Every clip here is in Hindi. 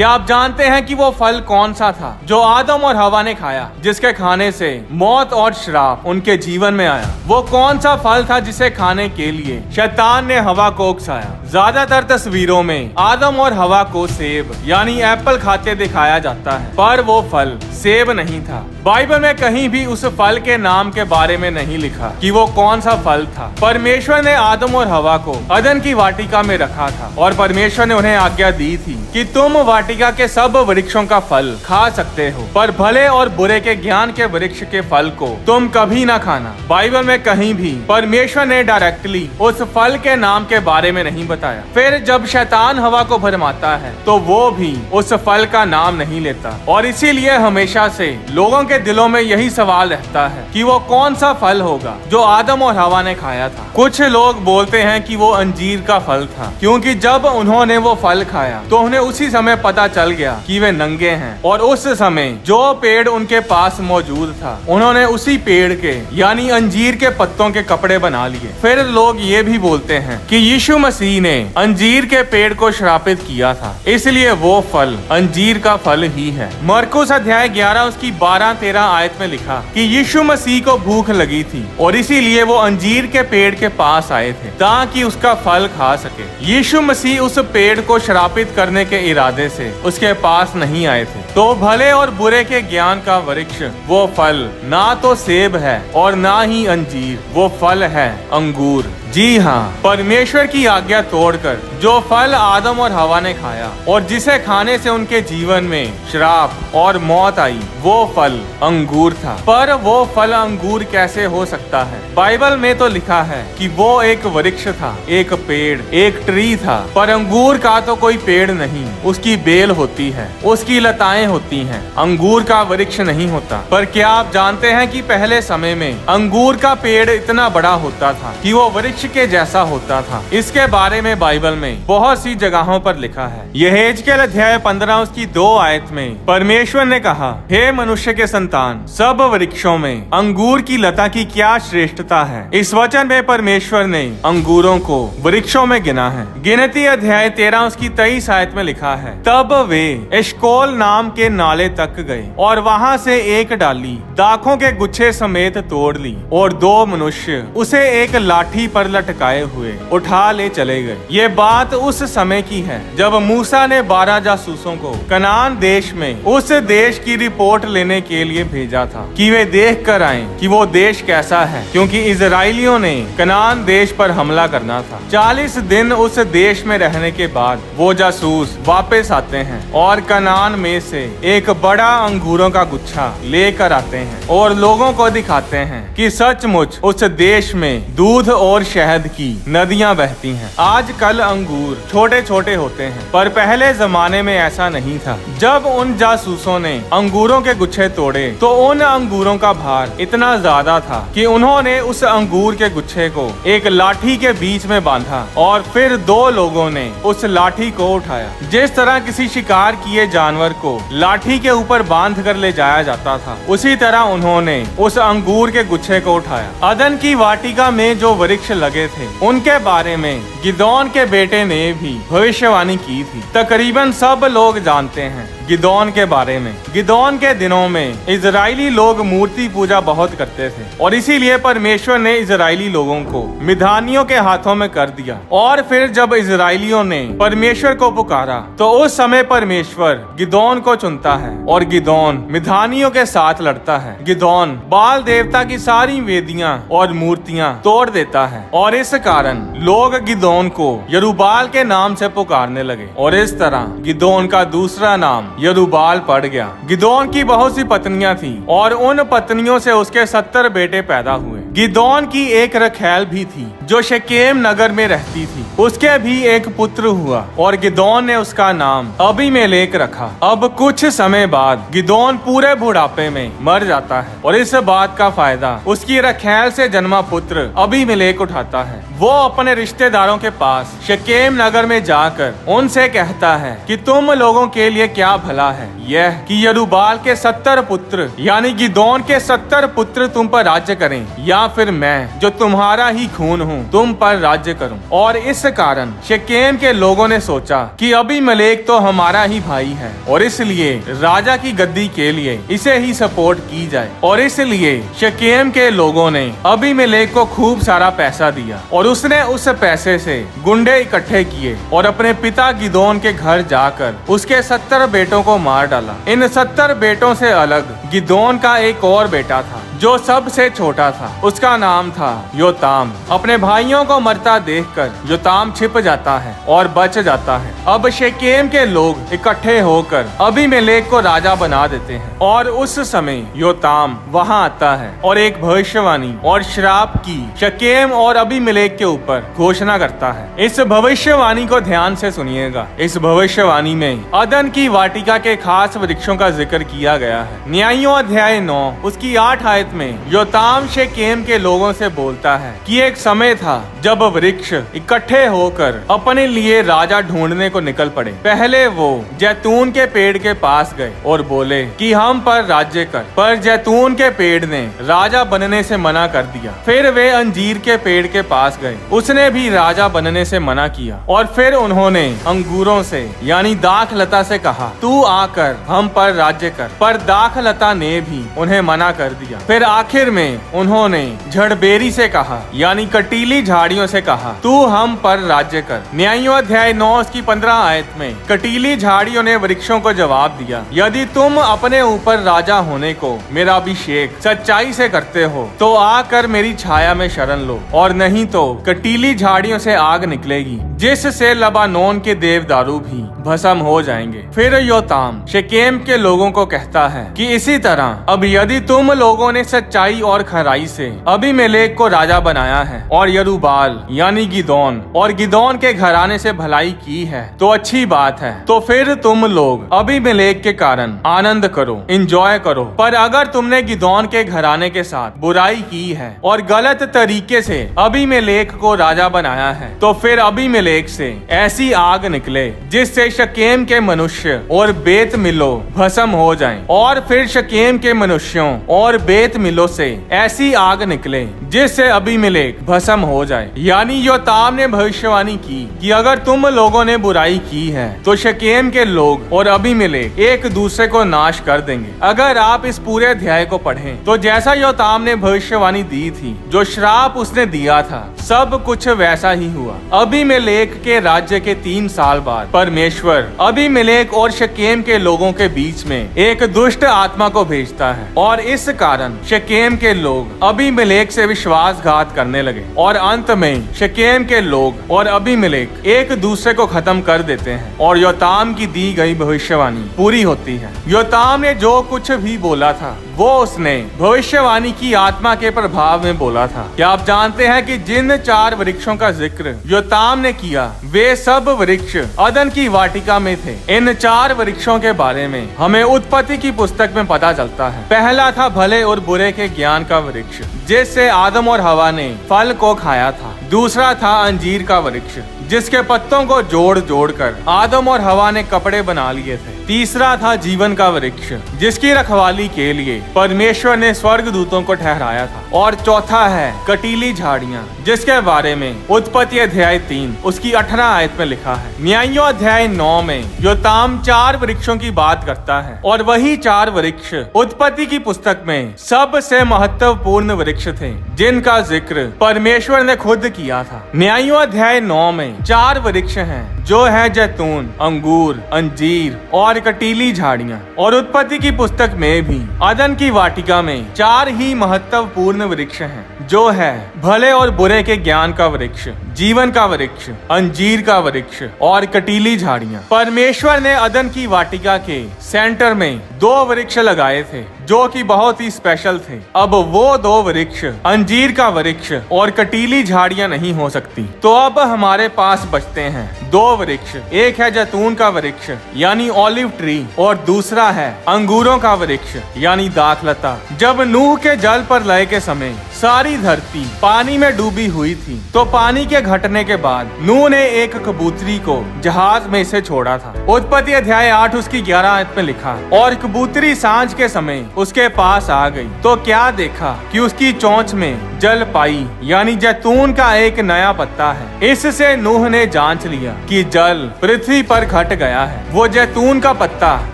क्या आप जानते हैं कि वो फल कौन सा था जो आदम और हवा ने खाया, जिसके खाने से मौत और श्राप उनके जीवन में आया? वो कौन सा फल था जिसे खाने के लिए शैतान ने हवा को उकसाया? ज्यादातर तस्वीरों में आदम और हवा को सेब यानी एप्पल खाते दिखाया जाता है, पर वो फल सेब नहीं था। बाइबल में कहीं भी उस फल के नाम के बारे में नहीं लिखा कि वो कौन सा फल था। परमेश्वर ने आदम और हवा को अदन की वाटिका में रखा था और परमेश्वर ने उन्हें आज्ञा दी थी कि तुम वाटिका के सब वृक्षों का फल खा सकते हो, पर भले और बुरे के ज्ञान के वृक्ष के फल को तुम कभी ना खाना। बाइबल में कहीं भी परमेश्वर ने डायरेक्टली उस फल के नाम के बारे में नहीं बताया। फिर जब शैतान हवा को भरमाता है तो वो भी उस फल का नाम नहीं लेता, और इसीलिए हमेशा से लोगों के दिलों में यही सवाल रहता है कि वो कौन सा फल होगा जो आदम और हवा ने खाया था। कुछ लोग बोलते हैं कि वो अंजीर का फल था, क्योंकि जब उन्होंने वो फल खाया तो उन्हें उसी समय पता चल गया कि वे नंगे हैं, और उस समय जो पेड़ उनके पास मौजूद था उन्होंने उसी पेड़ के यानी अंजीर के पत्तों के कपड़े बना लिए। फिर लोग ये भी बोलते हैं कि यीशु मसीह ने अंजीर के पेड़ को श्रापित किया था, इसलिए वो फल अंजीर का फल ही है। मरकुस अध्याय 11 उसकी 12-13 आयत में लिखा कि यीशु मसीह को भूख लगी थी और इसीलिए वो अंजीर के पेड़ के पास आए थे ताकि उसका फल खा सके। यीशु मसीह उस पेड़ को श्रापित करने के इरादे से उसके पास नहीं आए थे। तो भले और बुरे के ज्ञान का वृक्ष वो फल ना तो सेब है और ना ही अंजीर, वो फल है अंगूर। जी हाँ, परमेश्वर की आज्ञा तोड़कर जो फल आदम और हवा ने खाया और जिसे खाने से उनके जीवन में श्राप और मौत आई, वो फल अंगूर था। पर वो फल अंगूर कैसे हो सकता है? बाइबल में तो लिखा है कि वो एक वृक्ष था, एक पेड़, एक ट्री था, पर अंगूर का तो कोई पेड़ नहीं। उसकी बेल होती है, उसकी लताएं होती हैं, अंगूर का वृक्ष नहीं होता। पर क्या आप जानते हैं कि पहले समय में अंगूर का पेड़ इतना बड़ा होता था कि वो वृक्ष के जैसा होता था? इसके बारे में बाइबल में बहुत सी जगहों पर लिखा है। यहेजकेल अध्याय 15 उसकी 2 आयत में परमेश्वर ने कहा, हे मनुष्य के संतान, सब वृक्षों में अंगूर की लता की क्या श्रेष्ठता है। इस वचन में परमेश्वर ने अंगूरों को वृक्षों में गिना है। गिनती अध्याय 13 उसकी 23 आयत में लिखा है, तब वे एशकोल नाम के नाले तक गए और वहाँ से एक डाली दाखों के गुच्छे समेत तोड़ ली, और 2 मनुष्य उसे एक लाठी पर लटकाए हुए उठा ले चले गए। ये बात उस समय की है जब मूसा ने 12 जासूसों को कनान देश में उस देश की रिपोर्ट लेने के लिए भेजा था कि वे देख कर आए कि वो देश कैसा है, क्योंकि इजराइलियों ने कनान देश पर हमला करना था। 40 दिन उस देश में रहने के बाद वो जासूस वापस आते हैं और कनान में से एक बड़ा अंगूरों का गुच्छा लेकर आते हैं और लोगों को दिखाते हैं कि सचमुच उस देश में दूध और शहद की नदियां बहती हैं। आजकल अंगूर छोटे छोटे होते हैं, पर पहले जमाने में ऐसा नहीं था। जब उन जासूसों ने अंगूरों के गुच्छे तोड़े तो उन अंगूरों का भार इतना ज्यादा था कि उन्होंने उस अंगूर के गुच्छे को एक लाठी के बीच में बांधा और फिर 2 लोगों ने उस लाठी को उठाया। जिस तरह किसी शिकार किए जानवर को लाठी के ऊपर बांध कर ले जाया जाता था, उसी तरह उन्होंने उस अंगूर के गुच्छे को उठाया। अदन की वाटिका में जो वृक्ष लगे थे उनके बारे में गिदोन के बेटे ने भी भविष्यवाणी की थी। तकरीबन सब लोग जानते हैं गिदोन के बारे में। गिदोन के दिनों में इजरायली लोग मूर्ति पूजा बहुत करते थे और इसीलिए परमेश्वर ने इजरायली लोगों को मिधानियों के हाथों में कर दिया। और फिर जब इजरायलियों ने परमेश्वर को पुकारा तो उस समय परमेश्वर गिदोन को चुनता है और गिदोन मिधानियों के साथ लड़ता है। गिदोन बाल देवता की सारी वेदियां और मूर्तियां तोड़ देता है और इस कारण लोग गिदोन को यरूबाल के नाम से पुकारने लगे और इस तरह गिदोन का दूसरा नाम यरूबाल पड़ गया। गिदोन की बहुत सी पत्नियां थी और उन पत्नियों से उसके 70 बेटे पैदा हुए। गिदोन की एक रखैल भी थी जो शेकेम नगर में रहती थी, उसके भी एक पुत्र हुआ और गिदोन ने उसका नाम अबीमेलेक रखा। अब कुछ समय बाद गिदोन पूरे बुढ़ापे में मर जाता है और इस बात का फायदा उसकी रखैल से जन्मा पुत्र अबीमेलेक उठाता है। वो अपने रिश्तेदारों के पास शेकेम नगर में जाकर उनसे कहता है कि तुम लोगों के लिए क्या भला है यह कि यरूबाल के 70 पुत्र यानी गिदोन के 70 पुत्र तुम पर राज्य करें, या या फिर मैं जो तुम्हारा ही खून हूँ तुम पर राज्य करूँ। और इस कारण शेकेम के लोगों ने सोचा कि अबीमेलेक तो हमारा ही भाई है और इसलिए राजा की गद्दी के लिए इसे ही सपोर्ट की जाए। और इसलिए शेकेम के लोगों ने अबीमेलेक को खूब सारा पैसा दिया और उसने उस पैसे से गुंडे इकट्ठे किए और अपने पिता गिदोन के घर जाकर उसके 70 बेटों को मार डाला। इन 70 बेटों से अलग गिदोन का एक और बेटा था जो सबसे छोटा था। उसका नाम था योताम। अपने भाइयों को मरता देखकर योताम छिप जाता है और बच जाता है। अब शेकेम के लोग इकट्ठे होकर अबीमेलेक को राजा बना देते हैं और उस समय योताम वहां आता है और एक भविष्यवाणी और श्राप की शेकेम और अबीमेलेक के ऊपर घोषणा करता है। इस भविष्यवाणी को ध्यान से सुनिएगा। इस भविष्यवाणी में अदन की वाटिका के खास वृक्षों का जिक्र किया गया है। न्यायों अध्याय 9 उसकी 8 आयत में योताम शेकेम के लोगों से बोलता है कि एक समय था जब वृक्ष इकट्ठे होकर अपने लिए राजा ढूंढने को निकल पड़े। पहले वो जैतून के पेड़ के पास गए और बोले कि हम पर राज्य कर, पर जैतून के पेड़ ने राजा बनने से मना कर दिया। फिर वे अंजीर के पेड़ के पास गए, उसने भी राजा बनने से मना किया। और फिर उन्होंने अंगूरों से यानी दाखलता से कहा तू आकर हम पर राज्य कर, पर दाखलता ने भी उन्हें मना कर दिया। फिर आखिर में उन्होंने झड़बेरी से कहा यानी कटीली झाड़ियों से कहा तू हम पर राज्य कर। न्यायों अध्याय 9 उसकी 15 आयत में कटीली झाड़ियों ने वृक्षों को जवाब दिया यदि तुम अपने ऊपर राजा होने को मेरा अभिषेक सच्चाई से करते हो तो आकर मेरी छाया में शरण लो, और नहीं तो कटीली झाड़ियों से आग निकलेगी जिससे लबानोन के देवदारू भी भस्म हो जाएंगे। फिर योताम शेकेम के लोगों को कहता है कि इसी तरह अब यदि तुम लोगों ने सच्चाई और खराई से अबीमेलेक को राजा बनाया है और यरूबाल यानी गिदोन और गिदोन के घराने से भलाई की है तो अच्छी बात है। तो फिर तुम लोग अबीमेलेक के कारण आनंद करो, एंजॉय करो। पर अगर तुमने गिदोन के घराने के साथ बुराई की है और गलत तरीके से अबीमेलेक को राजा बनाया है तो फिर अबीमेलेक से ऐसी आग निकले जिससे शकेम के मनुष्य और बेत मिलो भस्म हो जाएं। और फिर शकेम के मनुष्यों और बेत मिलो से ऐसी आग निकले जिससे अबीमेलेक भस्म हो जाए। यानी योताम ने भविष्यवाणी की कि अगर तुम लोगों ने बुराई की है तो शकेम के लोग और अबीमेलेक एक दूसरे को नाश कर देंगे। अगर आप इस पूरे अध्याय को पढ़ें तो जैसा योताम ने भविष्यवाणी दी थी, जो श्राप उसने दिया था, सब कुछ वैसा ही हुआ। अबीमेलेक के राज्य के 3 साल बाद परमेश्वर अबीमेलेक और शकेम के लोगों के बीच में एक दुष्ट आत्मा को भेजता है और इस कारण शकेम के लोग अबीमेलेक से विश्वासघात करने लगे और अंत में शकेम के लोग और अबीमेलेक एक दूसरे को खत्म कर देते हैं और योताम की दी गई भविष्यवाणी पूरी होती है। योताम ने जो कुछ भी बोला था वो उसने भविष्यवाणी की आत्मा के प्रभाव में बोला था। क्या आप जानते हैं कि जिन 4 वृक्षों का जिक्र योताम ने किया वे सब वृक्ष अदन की वाटिका में थे। इन 4 वृक्षों के बारे में हमें उत्पत्ति की पुस्तक में पता चलता है। पहला था भले और बुरे के ज्ञान का वृक्ष जिससे आदम और हवा ने फल को खाया था। दूसरा था अंजीर का वृक्ष जिसके पत्तों को जोड़ जोड़ कर आदम और हवा ने कपड़े बना लिए थे। तीसरा था जीवन का वृक्ष जिसकी रखवाली के लिए परमेश्वर ने स्वर्गदूतों को ठहराया था। और चौथा है कटीली झाड़ियाँ जिसके बारे में उत्पत्ति अध्याय 3 उसकी 18 आयत में लिखा है। न्यायों अध्याय 9 में योताम 4 वृक्षों की बात करता है और वही 4 वृक्ष उत्पत्ति की पुस्तक में सबसे महत्वपूर्ण वृक्ष थे जिनका जिक्र परमेश्वर ने खुद किया था। न्यायों अध्याय 9 में 4 वृक्ष हैं जो है जैतून, अंगूर, अंजीर और कटीली झाड़ियाँ। और उत्पत्ति की पुस्तक में भी अदन की वाटिका में 4 ही महत्वपूर्ण वृक्ष हैं जो है भले और बुरे के ज्ञान का वृक्ष, जीवन का वृक्ष, अंजीर का वृक्ष और कटीली झाड़ियाँ। परमेश्वर ने अदन की वाटिका के सेंटर में 2 वृक्ष लगाए थे जो कि बहुत ही स्पेशल थे। अब वो 2 वृक्ष अंजीर का वृक्ष और कटीली झाड़ियाँ नहीं हो सकती। तो अब हमारे पास बचते हैं 2 वृक्ष। एक है जैतून का वृक्ष यानी ऑलिव ट्री और दूसरा है अंगूरों का वृक्ष यानी दाखलता। जब नूह के जल पर लय के समय सारी धरती पानी में डूबी हुई थी। तो पानी के घटने के बाद नूह ने एक कबूतरी को जहाज में से छोड़ा था। उत्पत्ति अध्याय 8 उसकी 11 आयत में लिखा, और कबूतरी सांझ के समय उसके पास आ गई तो क्या देखा कि उसकी चोंच में जल पाई, यानी जैतून का एक नया पत्ता है। इससे नूह ने जांच लिया कि जल पृथ्वी पर घट गया है। वो जैतून का पत्ता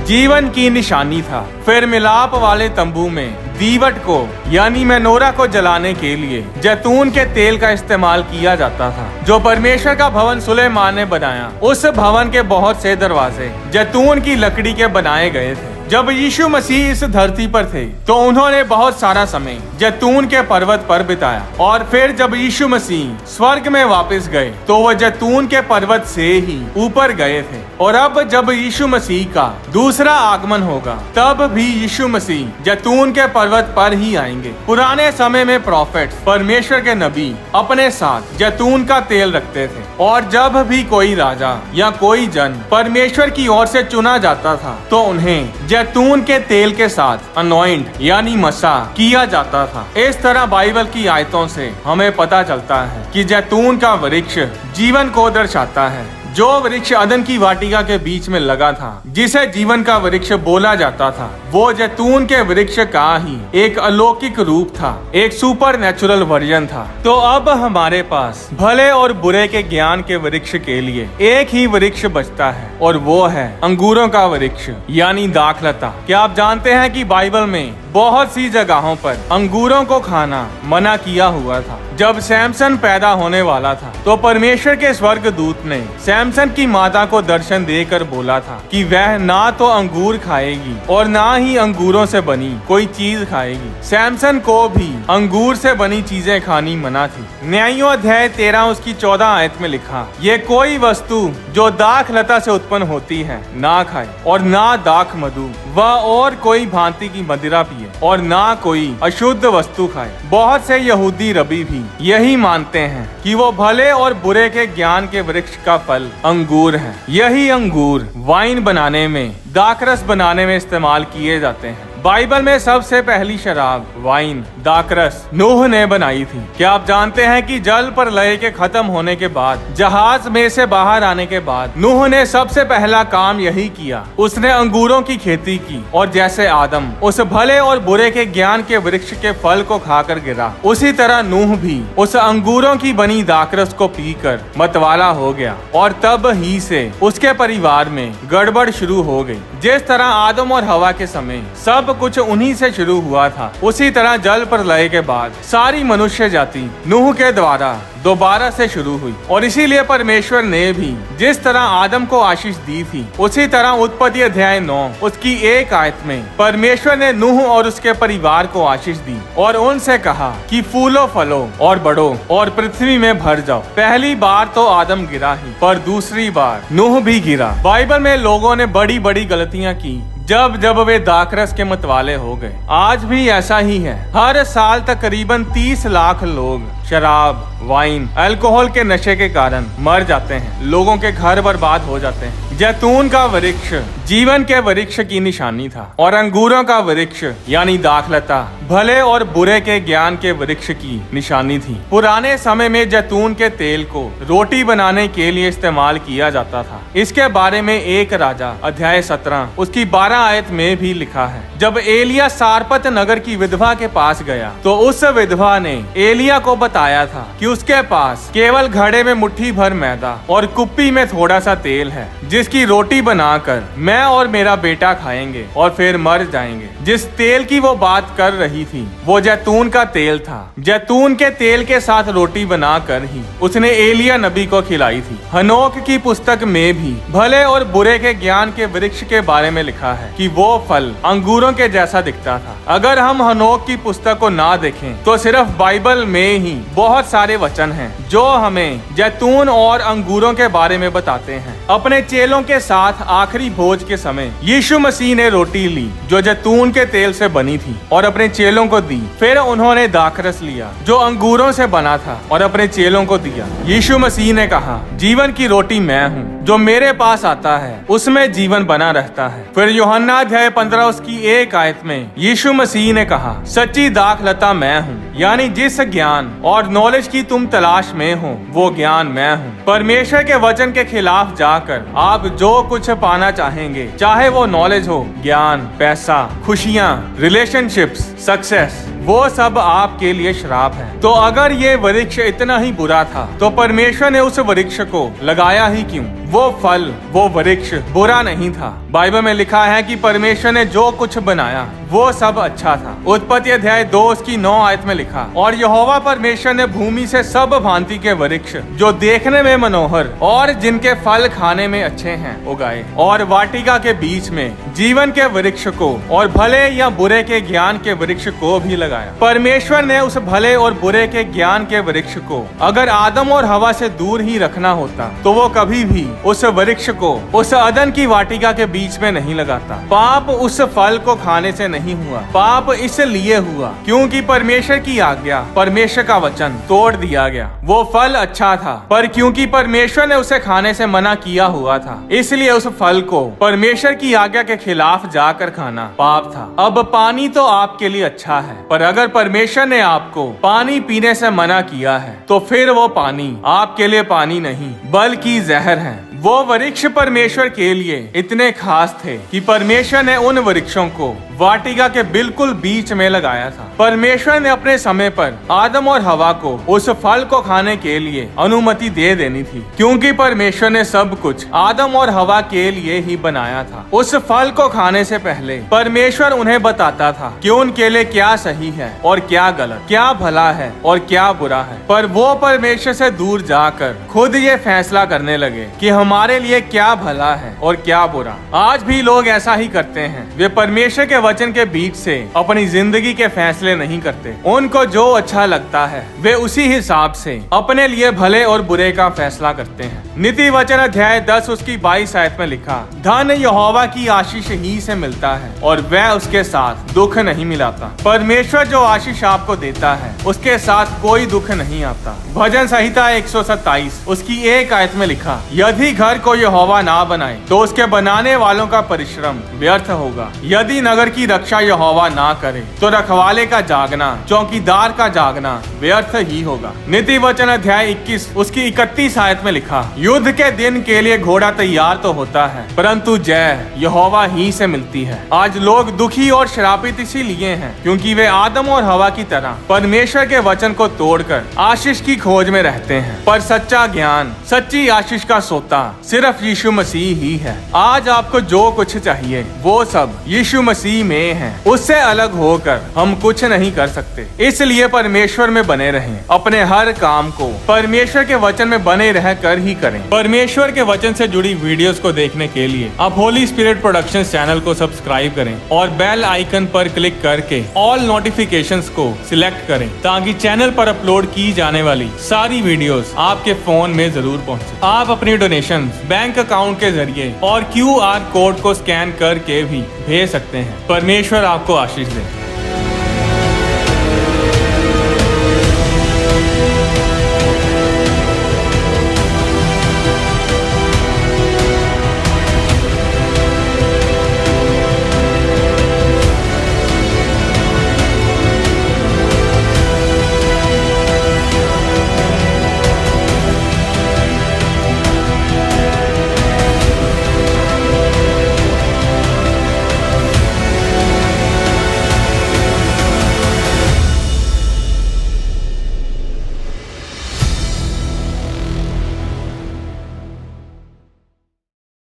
जीवन की निशानी था। फिर मिलाप वाले तंबू में दीवट को यानी मेनोरा को जलाने के लिए जैतून के तेल का इस्तेमाल किया जाता था, जो परमेश्वर का भवन सुलेमान ने बनाया। उस भवन के बहुत से दरवाजे जैतून की लकड़ी के बनाए गए थे। जब यीशु मसीह इस धरती पर थे तो उन्होंने बहुत सारा समय जैतून के पर्वत पर बिताया, और फिर जब यीशु मसीह स्वर्ग में वापस गए तो वह जैतून के पर्वत से ही ऊपर गए थे। और अब जब यीशु मसीह का दूसरा आगमन होगा तब भी यीशु मसीह जैतून के पर्वत पर ही आएंगे। पुराने समय में प्रोफेट परमेश्वर के नबी अपने साथ जैतून का तेल रखते थे, और जब भी कोई राजा या कोई जन परमेश्वर की ओर से चुना जाता था तो उन्हें जैतून के तेल के साथ अनॉइंट यानी मसा किया जाता था। इस तरह बाइबल की आयतों से हमें पता चलता है कि जैतून का वृक्ष जीवन को दर्शाता है। जो वृक्ष अदन की वाटिका के बीच में लगा था, जिसे जीवन का वृक्ष बोला जाता था, वो जैतून के वृक्ष का ही एक अलौकिक रूप था, एक सुपर नेचुरल वर्जन था। तो अब हमारे पास भले और बुरे के ज्ञान के वृक्ष के लिए एक ही वृक्ष बचता है, और वो है अंगूरों का वृक्ष यानी दाखलता। क्या आप जानते हैं कि बाइबल में बहुत सी जगहों पर अंगूरों को खाना मना किया हुआ था। जब सैमसन पैदा होने वाला था तो परमेश्वर के स्वर्गदूत ने सैमसन की माता को दर्शन देकर बोला था कि वह ना तो अंगूर खाएगी और ना ही अंगूरों से बनी कोई चीज खाएगी। सैमसन को भी अंगूर से बनी चीजें खानी मना थी। न्यायों अध्याय 13 उसकी 14 आयत में लिखा, ये कोई वस्तु जो दाख लता से उत्पन्न होती है ना खाए, और ना दाख मधु व और कोई भांति की मदिरा पिए, और ना कोई अशुद्ध वस्तु खाए। बहुत से यहूदी रबी भी यही मानते हैं कि वो भले और बुरे के ज्ञान के वृक्ष का फल अंगूर है। यही अंगूर वाइन बनाने में, दाखरस बनाने में इस्तेमाल किए जाते हैं। बाइबल में सबसे पहली शराब वाइन दाखरस नूह ने बनाई थी। क्या आप जानते हैं कि जल प्रलय के खत्म होने के बाद, जहाज में से बाहर आने के बाद नूह ने सबसे पहला काम यही किया, उसने अंगूरों की खेती की। और जैसे आदम उस भले और बुरे के ज्ञान के वृक्ष के फल को खाकर गिरा, उसी तरह नूह भी उस अंगूरों की बनी दाखरस को पीकर मतवाला हो गया, और तब ही से उसके परिवार में गड़बड़ शुरू हो गई। जिस तरह आदम और हवा के समय सब कुछ उन्हीं से शुरू हुआ था, उसी तरह जल प्रलय के बाद सारी मनुष्य जाति नूह के द्वारा दोबारा से शुरू हुई। और इसीलिए परमेश्वर ने भी जिस तरह आदम को आशीष दी थी, उसी तरह उत्पत्ति अध्याय 9 उसकी 1 आयत में परमेश्वर ने नूह और उसके परिवार को आशीष दी और उनसे कहा कि फूलो फलो और बढ़ो और पृथ्वी में भर जाओ। पहली बार तो आदम गिरा ही, पर दूसरी बार नूह भी गिरा। बाइबल में लोगों ने बड़ी बड़ी गलतियां की जब जब वे दाखरस के मतवाले हो गए। आज भी ऐसा ही है। हर साल तकरीबन 30 लाख लोग शराब, वाइन, अल्कोहल के नशे के कारण मर जाते हैं। लोगों के घर बर्बाद हो जाते हैं। जैतून का वृक्ष जीवन के वृक्ष की निशानी था, और अंगूरों का वृक्ष यानी दाखलता भले और बुरे के ज्ञान के वृक्ष की निशानी थी। पुराने समय में जैतून के तेल को रोटी बनाने के लिए इस्तेमाल किया जाता था। इसके बारे में 1 राजा अध्याय 17 उसकी 12 आयत में भी लिखा है। जब एलिया सारपत नगर की विधवा के पास गया तो उस विधवा ने एलिया को बताया था कि उसके पास केवल घड़े में मुट्ठी भर मैदा और कुप्पी में थोड़ा सा तेल है, जिसकी रोटी बनाकर मैं और मेरा बेटा खाएंगे और फिर मर जाएंगे। जिस तेल की वो बात कर रही थी वो जैतून का तेल था। जैतून के तेल के साथ रोटी बनाकर ही उसने एलिया नबी को खिलाई थी। हनोक की पुस्तक में भी भले और बुरे के ज्ञान के वृक्ष के बारे में लिखा है कि वो फल अंगूरों के जैसा दिखता था। अगर हम हनोक की पुस्तक को ना देखें तो सिर्फ बाइबल में ही बहुत सारे वचन हैं जो हमें जैतून और अंगूरों के बारे में बताते हैं। अपने चेलों के साथ आखिरी भोज के समय यीशु मसीह ने रोटी ली जो जैतून के तेल से बनी थी और अपने चेलों को दी। फिर उन्होंने दाखरस लिया जो अंगूरों से बना था और अपने चेलों को दिया। यीशु मसीह ने कहा, जीवन की रोटी मैं हूँ, जो मेरे पास आता है उसमें जीवन बना रहता है। फिर यूहन्ना अध्याय 15 उसकी 1 आयत में यीशु मसीह ने कहा, सच्ची दाखलता मैं हूँ, यानी जिस ज्ञान और नॉलेज की तुम तलाश में हो वो ज्ञान मैं हूँ। परमेश्वर के वचन के खिलाफ जाकर आप जो कुछ पाना चाहेंगे, चाहे वो नॉलेज हो, ज्ञान, पैसा, खुशियाँ, रिलेशनशिप्स, सक्सेस, वो सब आपके लिए श्राप है। तो अगर ये वृक्ष इतना ही बुरा था तो परमेश्वर ने उस वृक्ष को लगाया ही क्यों? वो फल, वो वृक्ष बुरा नहीं था। बाइबल में लिखा है कि परमेश्वर ने जो कुछ बनाया वो सब अच्छा था। उत्पत्ति अध्याय 2 उसकी 9 आयत में लिखा, और यहोवा परमेश्वर ने भूमि से सब भांति के वृक्ष जो देखने में मनोहर और जिनके फल खाने में अच्छे हैं उगाए, और वाटिका के बीच में जीवन के वृक्ष को और भले या बुरे के ज्ञान के वृक्ष को भी लगाया। परमेश्वर ने उस भले और बुरे के ज्ञान के वृक्ष को अगर आदम और हवा से दूर ही रखना होता तो वो कभी भी उस वृक्ष को उस अदन की वाटिका के बीच में नहीं लगाता। पाप उस फल को खाने से नहीं हुआ, पाप इसलिए हुआ क्योंकि परमेश्वर की आज्ञा, परमेश्वर का वचन तोड़ दिया गया। वो फल अच्छा था पर क्योंकि परमेश्वर ने उसे खाने से मना किया हुआ था, इसलिए उस फल को परमेश्वर की आज्ञा के खिलाफ जाकर खाना पाप था। अब पानी तो आपके लिए अच्छा है, पर अगर परमेश्वर ने आपको पानी पीने से मना किया है तो फिर वो पानी आपके लिए पानी नहीं बल्कि जहर है। वो वृक्ष परमेश्वर के लिए इतने खास थे कि परमेश्वर ने उन वृक्षों को वाटिका के बिल्कुल बीच में लगाया था। परमेश्वर ने अपने समय पर आदम और हवा को उस फल को खाने के लिए अनुमति दे देनी थी, क्योंकि परमेश्वर ने सब कुछ आदम और हवा के लिए ही बनाया था। उस फल को खाने से पहले परमेश्वर उन्हें बताता था कि उनके लिए क्या सही है और क्या गलत, क्या भला है और क्या बुरा है। पर वो परमेश्वर से दूर जाकर खुद ये फैसला करने लगे कि हमारे लिए क्या भला है और क्या बुरा। आज भी लोग ऐसा ही करते हैं। वे परमेश्वर के वचन के बीच से अपनी जिंदगी के फैसले नहीं करते। उनको जो अच्छा लगता है वे उसी हिसाब से अपने लिए भले और बुरे का फैसला करते हैं। नीति वचन अध्याय 10 उसकी 22 आयत में लिखा, धन यहोवा की आशीष ही से मिलता है और वह उसके साथ दुख नहीं मिलाता। परमेश्वर जो आशीष आपको देता है उसके साथ कोई दुख नहीं आता। भजन संहिता 127 उसकी 1 आयत में लिखा, यदि घर को यहोवा ना बनाए तो उसके बनाने वालों का परिश्रम व्यर्थ होगा। यदि नगर की रक्षा यहोवा ना करे तो रखवाले का जागना, चौकीदार का जागना व्यर्थ ही होगा। नीति वचन अध्याय 21 उसकी 31 आयत में लिखा, युद्ध के दिन के लिए घोड़ा तैयार तो होता है परंतु जय यहोवा ही से मिलती है। आज लोग दुखी और श्रापित इसीलिए हैं क्योंकि वे आदम और हवा की तरह परमेश्वर के वचन को तोड़कर आशीष की खोज में रहते हैं। पर सच्चा ज्ञान, सच्ची आशीष का सोता सिर्फ यीशु मसीह ही है। आज आपको जो कुछ चाहिए वो सब यीशु मसीह में है। उससे अलग होकर हम कुछ नहीं कर सकते। इसलिए परमेश्वर में बने रहें। अपने हर काम को परमेश्वर के वचन में बने रह कर ही करें। परमेश्वर के वचन से जुड़ी वीडियोस को देखने के लिए आप होली स्पिरिट प्रोडक्शंस चैनल को सब्सक्राइब करें और बेल आइकन पर क्लिक करके ऑल नोटिफिकेशंस को सिलेक्ट करें ताकि चैनल पर अपलोड की जाने वाली सारी वीडियोस आपके फोन में जरूर पहुंचे। आप अपनी डोनेशन बैंक अकाउंट के जरिए और QR कोड को स्कैन करके भी भेज सकते हैं। परमेश्वर आपको आशीष दे।